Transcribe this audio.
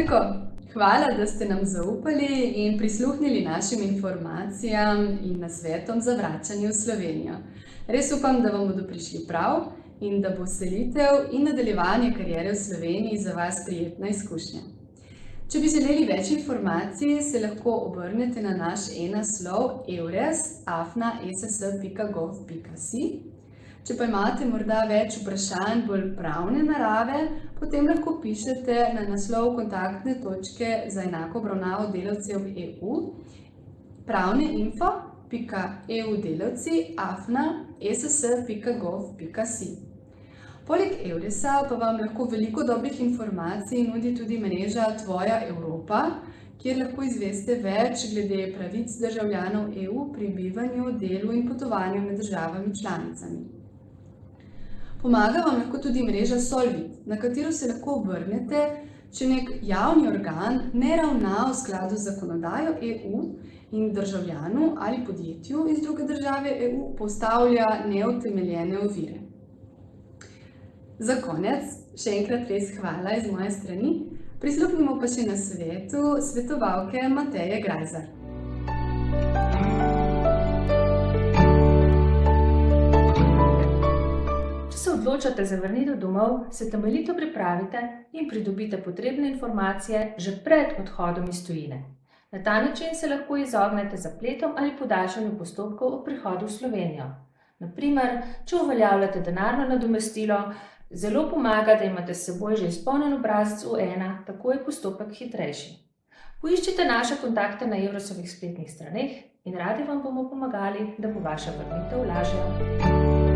Tako, hvala, da ste nam zaupali in prisluhnili našim informacijam in nasvetom za vračanje v Slovenijo. Res upam, da vam bodo prišli prav in da bo selitev in nadaljevanje kariere v Sloveniji za vas prijetna izkušnja. Če bi želeli več informacij, se lahko obrnete na naš e-naslov eures@ess.gov.si. Če pa imate morda več vprašanj bolj pravne narave, potem lahko pišete na naslov kontaktne točke za enako obravnavo delavcev EU pravneinfo.eudelavci@ess.gov.si. Poleg Euresa pa vam lahko veliko dobrih informacij nudi tudi mreža Tvoja Evropa, kjer lahko izveste več glede pravic državljanov EU pri bivanju, delu in potovanju med državami članicami. Pomaga vam lahko tudi mreža Solvit, na katero se lahko obrnete, če nek javni organ ne ravna v skladu z zakonodajo EU in državljanu ali podjetju iz druge države EU postavlja neutemeljene ovire. Za konec, še enkrat res hvala iz moje strani, prisluhnimo pa še na svetu svetovalke Mateje Grajzar. Če se odločate za vrnitev domov, se temeljito pripravite in pridobite potrebne informacije že pred odhodom iz tujine. Na ta način se lahko izognete zapletom ali podaljšanju postopkov ob prihodu v Slovenijo. Na primer, če uveljavljate denarno nadomestilo, zelo pomaga, da imate s seboj že izpolnjen obrazec U1, tako je postopek hitrejši. Poiščite naše kontakte na Euresovih spletnih straneh in radi vam bomo pomagali, da bo vaša vrnitev lažja.